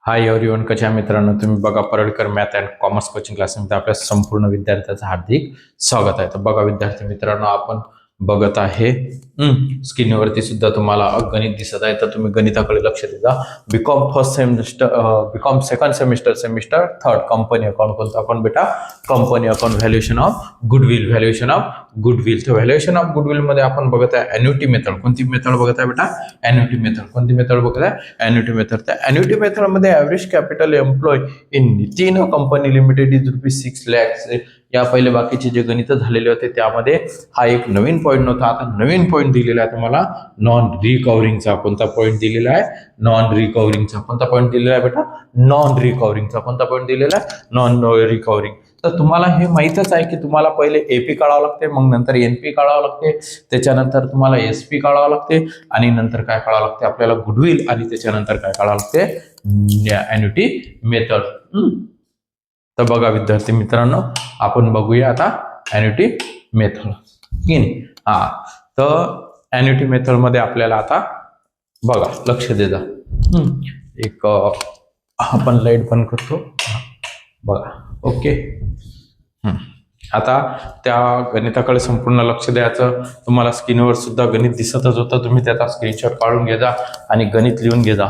Hi everyone, कशा आहे मित्रांनो? तुम्ही बघा Paralkar math and commerce coaching क्लासमध्ये आपल्या संपूर्ण विद्यार्थ्यांचं हार्दिक स्वागत आहे. तर बघा विद्यार्थी मित्रांनो, आपण बघत आहे स्क्रीनवरती सुद्धा तुम्हाला गणित दिसत आहे. तर तुम्ही गणिताकडे लक्ष द्या. BCom first semester, BCom second semester third company account कोणतं आपण बेटा? Company account valuation of goodwill. तर व्हॅल्युएशन ऑफ गुडविल मध्ये आपण बघत आहे एन्युटी मेथड. कोणती मेथड बघत आहे बेटा? Annuity method. कोणती मेथड बघत आहे? Annuity method. त्या एन्युटी मेथड मध्ये average capital employ in Nitin company limited is ₹6 lakhs. या पहिले बाकीचे जे गणित झालेले होते त्यामध्ये हा एक नवीन पॉईंट नव्हता. आता नवीन पॉईंट दिलेला आहे तुम्हाला नॉन रिकव्हरिंगचा. कोणता पॉईंट दिलेला आहे? नॉन रिकव्हरिंगचा. कोणता पॉईंट दिलेला आहे बेटा? नॉन रिकव्हरिंगचा. कोणता पॉईंट दिलेला आहे? नॉन रिकव्हरिंग. तर तुम्हाला हे माहीतच आहे की तुम्हाला पहिले एपी काढावं लागते, मग नंतर एनपी काढावं लागते, त्याच्यानंतर तुम्हाला एसपी काढावं लागते आणि नंतर काय काढावं लागते आपल्याला? गुडविल. आणि त्याच्यानंतर काय काढावं लागते? Annuity method. तर बघा विद्यार्थी मित्रांनो, आपण बघूया आता एन्युटी मेथड की नाही. तर एन्युटी मेथड मध्ये आपल्याला आता बघा लक्ष दे जा. एक आपण लाईट बंद करतो बघा. ओके. आता त्या गणिताकडे संपूर्ण लक्ष द्यायचं. तुम्हाला स्क्रीनवर सुद्धा गणित दिसतच होतं, तुम्ही त्याचा स्क्रीनशॉट काढून घे जा आणि गणित लिहून घे जा.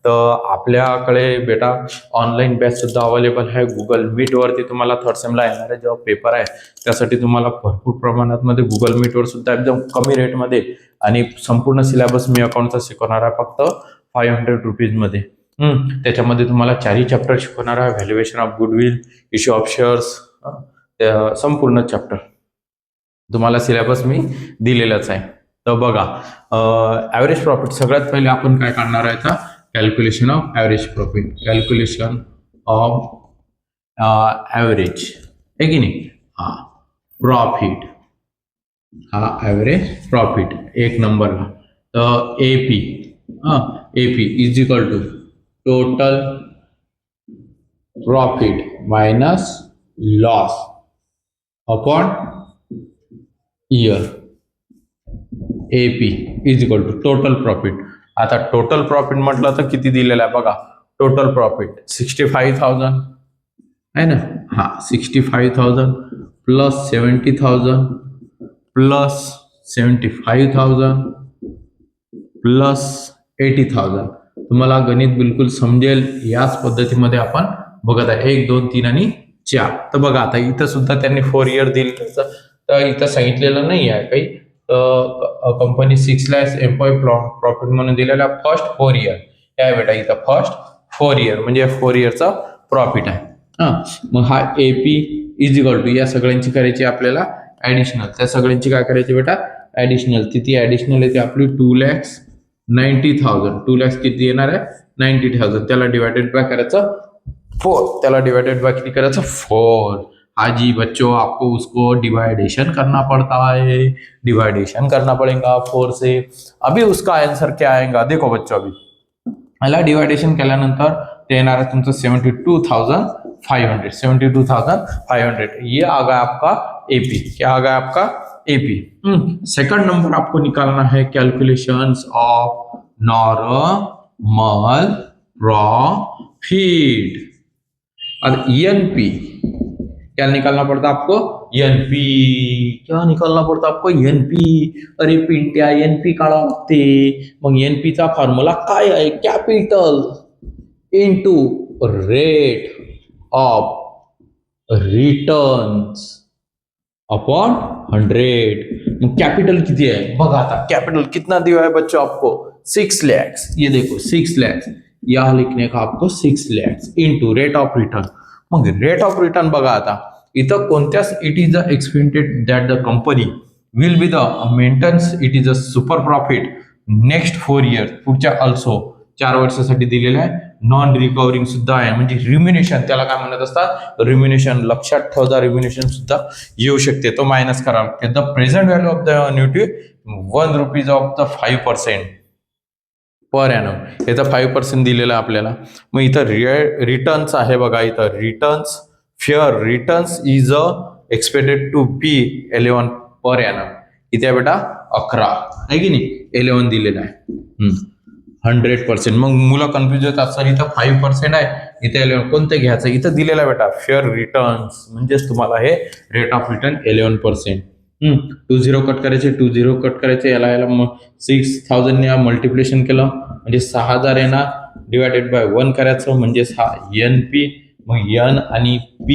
तर आपल्याकडे बेटा ऑनलाईन बॅच सुद्धा अवेलेबल आहे. गुगल मीट वरती तुम्हाला थर्ड सेमला येणारे जेव्हा पेपर आहे त्यासाठी तुम्हाला भरपूर प्रमाणात मध्ये गुगल मीट वर सुद्धा एकदम कमी रेटमध्ये आणि संपूर्ण सिलेबस मी अकाउंटचा शिकवणार आहे फक्त ₹500 मध्ये. त्याच्यामध्ये तुम्हाला 4 चॅप्टर शिकवणार आहे. Valuation of goodwill, issue of shares, संपूर्ण चॅप्टर तुम्हाला सिलेबस मी दिलेलाच आहे. तर बघा ॲव्हरेज प्रॉफिट सगळ्यात पहिले आपण काय काढणार आहे तर calculation of average profit. Calculation of average आहे की नाही. प्रॉफिट, ॲव्हरेज प्रॉफिट एक नंबरला. तर AP is equal to total profit minus loss upon year. AP is equal to total profit. आता टोटल प्रॉफिट म्हटलं तर किती दिलेलं आहे बघा. टोटल प्रॉफिट 65,000 आहे ना. 65,000 प्लस 70,000 प्लस 75,000 प्लस 80,000. तुम्हाला गणित बिलकुल समजेल याच पद्धतीमध्ये आपण बघत आहे. 1, 2, 3 आणि 4. तर बघा आता इथं सुद्धा त्यांनी 4 year दिलं, तर इथं सांगितलेलं नाही आहे काही. कंपनी 6 lakhs एम्प्लॉय प्रॉफिट म्हणून दिलेला फर्स्ट 4 year आहे बेटा. इथं फर्स्ट 4 year म्हणजे 4 yearचा प्रॉफिट आहे. मग हा एपी इज इक्वल टू या सगळ्यांची करायची आपल्याला ऍडिशनल. त्या सगळ्यांची काय करायची बेटा? ऍडिशनल. ती ऍडिशनल येते आपली 2,90,000. 2 lakhs किती येणार आहे? 90,000. त्याला डिवायडेड बाय करायचं 4. त्याला डिवाइडेड बाय किती करायचं? 4. हाँ जी बच्चों, आपको उसको डिवाइडेशन करना पड़ता है. डिवाइडेशन करना पड़ेगा 4 से. अभी उसका आंसर क्या आएगा देखो बच्चों. अभी याला डिवाइडेशन केल्यानंतर ते येणार आहे तुमचं 72,500. 72,500 ये आ गया आपका एपी. क्या आ गया आपका? एपी. सेकंड नंबर आपको निकालना है कैलकुलेशंस ऑफ नॉर्मल प्रॉफिट. अब एनपी क्या निकालना पड़ता आपको? एनपी. क्या निकालना पड़ता आपको? एनपी. अरे पिंट्या एनपी काढावं लागते. मग एनपीचा फॉर्म्युला काय आहे? Capital into rate of returns upon 100. मग कैपिटल किती आहे बघा. आता कैपिटल कितना दिया है बच्चों आपको? 6 lakhs. ये देखो 6 lakhs. यह लिखने का आपको 6 lakhs into rate of return. मग रेट ऑफ रिटर्न बघा आता इथं कोणत्याच it is expected that the company will be the maintains it is a super profit next 4 years. पुढच्या ऑल्सो 4 वर्षासाठी दिलेलं आहे. नॉन रिकव्हरिंग सुद्धा आहे म्हणजे रिम्युनेशन त्याला काय म्हणत असतात? रिम्युनेशन. लक्षात ठेवता रिम्युनेशन सुद्धा येऊ शकते. तो मायनस करावा लागते. The present value of the annuity ₹1 of the 5% per annum. याचा 5% दिलेला आपल्याला. मग इथं रिटर्न्स आहे बघा. इथं returns fair returns is expected to be 11 per annum. किती आहे बेटा? 11 आहे की नाही. 11 दिलेला आहे. 100%. मग मुलं कन्फ्युज होतात, सर इथं 5% आहे, इथे 11. कोणतं घ्यायचं? इथं दिलेला बेटा फेअर रिटर्न्स, म्हणजेच तुम्हाला हे रेट ऑफ रिटर्न 11%. 2 0 कट करायचे, 2 0 कट करायचे, याला याला मग 6000 मल्टिप्लिकेशन केलं म्हणजे 6000 येणार, डिवायडेड बाय 1 करायचं म्हणजेच हा NP. मग N आणि P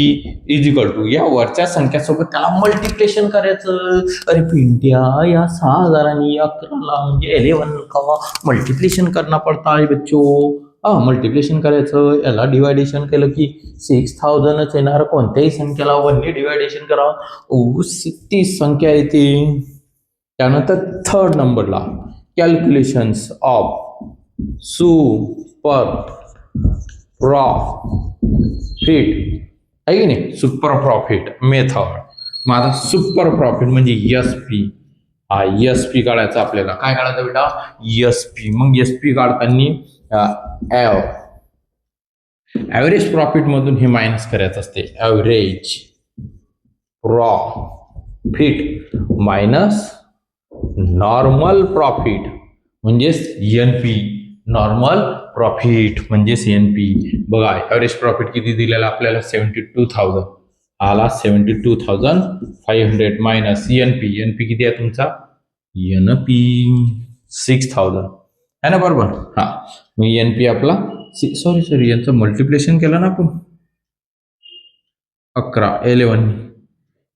इज इक्वल टू या वरच्या संख्यासोबत त्याला मल्टिप्लिकेशन करायचं. अरे पिंट्या, या 6000 आणि 11ला म्हणजे 11 का मल्टिप्लिकेशन करना पडता है बच्चों. मल्टिप्लिकेशन करायचं, याला डिवायडेशन केलं की 6000च येणार. कोणत्याही संख्याला 1ने डिवायडेशन करावं, 30 संख्या येते. त्यानंतर थर्ड नंबरला कॅल्क्युलेशन्स ऑफ सुपर प्रॉफिट आहे की नाही, सुपर प्रॉफिट मेथड. मग आता सुपर प्रॉफिट म्हणजे SP. हा SP काढायचा आपल्याला. काय काढायचं बेटा? SP. मग SP काढताना ॲव्हरेज प्रॉफिट मधून हे मायनस करायचं असते. Average profit minus normal profit म्हणजेच NP. नॉर्मल प्रॉफिट म्हणजेच NP. बघा ॲव्हरेज प्रॉफिट किती दिलेला आपल्याला? 72,000. आला 72,500 मायनस NP. NP किती आहे तुमचा? NP 6000 आहे ना, बरोबर? हा, मग NP आपला सॉरी यांचं मल्टिप्लिकेशन केलं ना आपण 11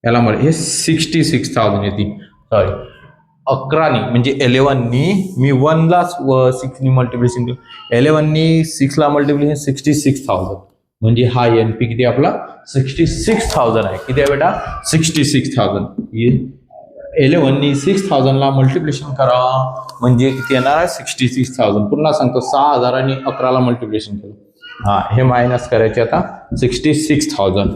याला हे 66,000 येते. सॉरी 11नी म्हणजे 11नी मी 1ला 6नी मल्टिप्लिकेशन केलं, 11नी 6ला मल्टिप्लिकेशन 66,000 म्हणजे हा NP किती आपला 66,000 आहे. किती आहे बेटा? 66,000. 11नी 6000ला मल्टिप्लिकेशन करा म्हणजे किती येणार आहे? 66,000. पुन्हा सांगतो 6000 आणि 11ला मल्टिप्लिकेशन केलं. हा, हे मायनस करायचे आता 66,000.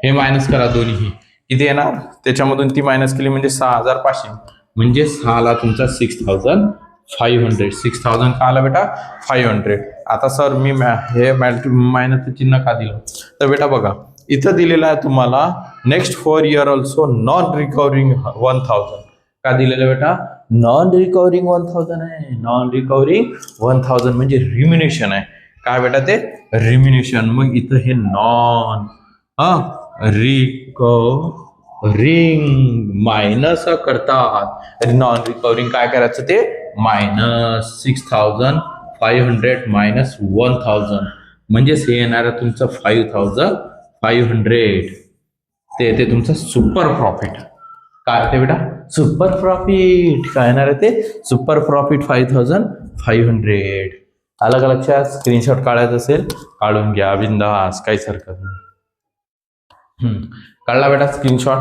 हे मायनस करा दोन्ही. किती येणार? त्याच्यामधून ती मायनस केली म्हणजे 6500 म्हणजे 6ला तुमचा 6500. 6000 का आला बेटा? 500. आता सर मी हे मायनसचं चिन्ह का दिलं? तर बेटा बघा इथं दिलेलं आहे तुम्हाला नेक्स्ट 4 इयर ऑल्सो नॉन रिकव्हरिंग 1000. का दिलेलं बेटा? नॉन रिकव्हरिंग 1000 आहे. नॉन रिकव्हरिंग 1000 म्हणजे रिम्युनेशन आहे. काय बेटा ते? रिम्युनेशन. मग इथं हे नॉन रिकव्हरिंग मायनस करतात. नॉन रिकव्हरिंग काय करायचं ते? मायनस 6500 मायनस 1000 म्हणजेच हे येणार आहे तुमचं 5500. ते तुमचं सुपर प्रॉफिट. काय ते बेटा? Super profit. काय येणार आहे ते? Super profit 5500. अलग लक्षात? स्क्रीनशॉट काढायचं असेल काढून घ्या बिंदास, काहीच हरकत नाही. काढला बेटा स्क्रीनशॉट?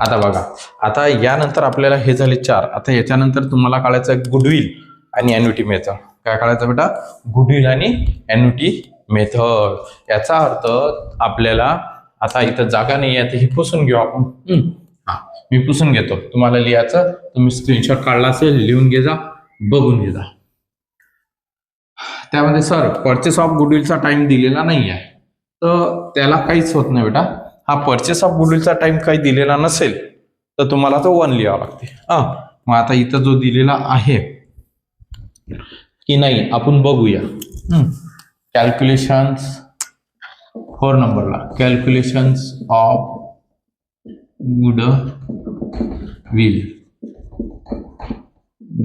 आता बघा, आता यानंतर आपल्याला हे झाले 4. आता याच्यानंतर तुम्हाला काढायचं गुडविल आणि ॲन्युटी मेथड. काय काढायचं बेटा? गुडविल आणि ॲन्युटी मेथड. याचा अर्थ आपल्याला आता इथं जागा नाही आहे, ही पुसून घेऊ आपण. मी पुसून घेतो, तुम्हाला लिहायचं, तुम्ही स्क्रीनशॉट काढला असेल लिहून घे जा, बघून घे जा. त्यामध्ये सर परचेस ऑफ गुडविलचा टाइम दिलेला नाही आहे, तर त्याला काहीच होत नाही बेटा. हा परचेस ऑफ गुडविलचा टाइम काही दिलेला नसेल तर तुम्हाला तो 1 लिहावा लागते. मग आता इथं जो दिलेला आहे की नाही आपण बघूया. कॅल्क्युलेशन्स 4 नंबरला calculations of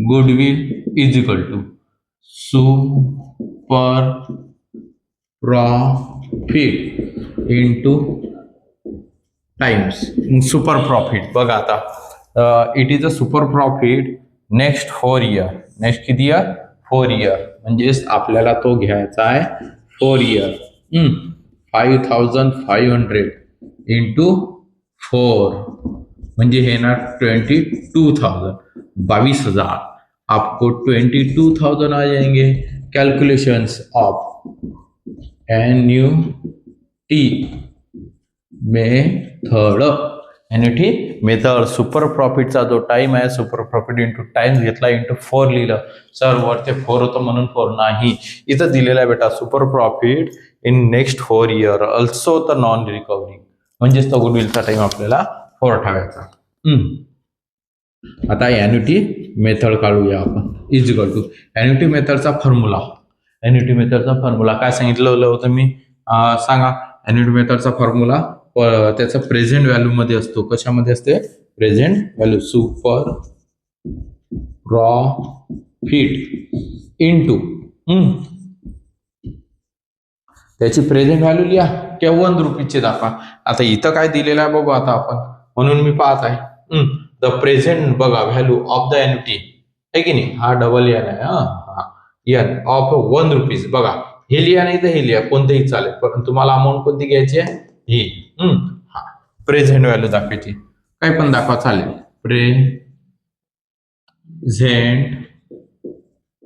goodwill is equal to super profit into times super profit. बघा आता it is a super profit next 4 year. Next किती इयर? 4 इयर. म्हणजेच आपल्याला तो घ्यायचा आहे 4 इयर. 5500 इंटू 4 म्हणजे हे ना 22,000. 22,000. आपको 22,000 आ जाएंगे. Calculations of annuity method. Annuity method super प्रॉफिटचा जो टाइम आहे, सुपर प्रॉफिट इंटू टाइम घेतला इंटू 4 लिहिलं. सर वरते 4 होतं म्हणून 4 नाही, इथं दिलेला आहे बेटा super profit in next 4 year also the non recovering. म्हणजेच तो गुडविलचा टाइम आपल्याला 4 ठेवायचा. आता एन्युटी मेथड काढूया आपण. इज इक्वल टू एन्युटी मेथडचा फॉर्म्युला. एन्युटी मेथडचा फॉर्म्युला काय सांगितलं होतं मी? सांगा. एन्युटी मेथडचा फॉर्म्युला त्याचा प्रेझेंट व्हॅल्यू मध्ये असतो. कशामध्ये असते? Present value. Super profit into त्याची प्रेझेंट व्हॅल्यू लिहा किंवा 1 रुपीचे दाखवा. आता इथं काय दिलेलं आहे बघू आता आपण, म्हणून मी पाहत आहे. द प्रेझेंट बघा व्हॅल्यू ऑफ द एन्युटी आहे की नाही, हा डबल एन आहे, एन ऑफ 1 रुपीज. बघा हे लिहा नाही तर हे लिहा, कोणतेही चालेल, पण तुम्हाला अमाऊंट कोणती घ्यायची आहे? ही. प्रेझेंट व्हॅल्यू दाखवायची, काही पण दाखवा चालेल. प्रेझेंट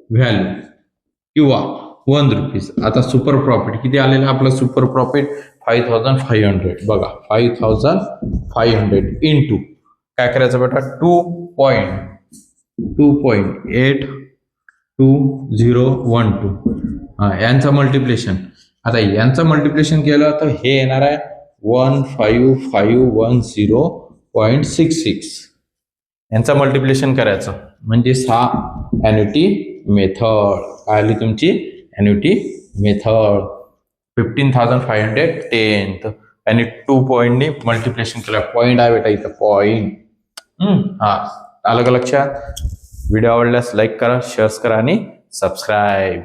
व्हॅल्यू किंवा 1 रुपीज. आता सुपर प्रॉफिट किती आलेलं आपलं? Super profit 5500. बघा 5500 इंटू काय करायचं बेटा? 2.82012. यांचं मल्टिप्लिकेशन. आता यांचं मल्टिप्लिकेशन केलं तर हे येणार आहे 15510.66. यांचं मल्टिप्लिकेशन करायचं म्हणजे 6 एन्युटी मेथड. काय आली तुमची? Annuity method 15,510. आणि 2 पॉईंटने मल्टिप्लिकेशन केलं. पॉईंट आहे बेटा इथं, पॉईंट. आलं का लक्षात? व्हिडिओ आवडल्यास लाईक करा, शेअर करा आणि सबस्क्राईब.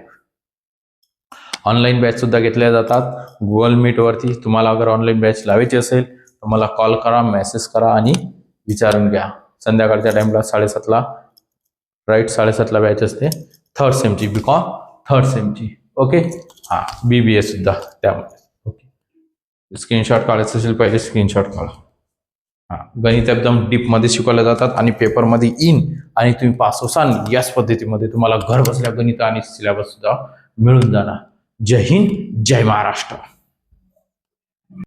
ऑनलाईन बॅच सुद्धा घेतल्या जातात गुगल मीट वरती. तुम्हाला अगर ऑनलाईन बॅच लावायची असेल तर मला कॉल करा, मेसेज करा आणि विचारून घ्या. संध्याकाळच्या टाइमला 7:30ला, राईट 7:30ला बॅच असते. 3rd सेमची, बीकॉम 3rd सेमची. ओके. BBA सुद्धा त्यामध्ये. ओके. स्क्रीनशॉट काढायचं असेल पहिले स्क्रीनशॉट काढा. गणित एकदम डीप मध्ये शिकवले जातात आणि पेपरमध्ये इन आणि तुम्ही पास होसाल याच पद्धतीमध्ये तुम्हाला घर बसल्या गणित आणि सिलेबस सुद्धा मिळून जाणार. जय हिंद, जय महाराष्ट्र.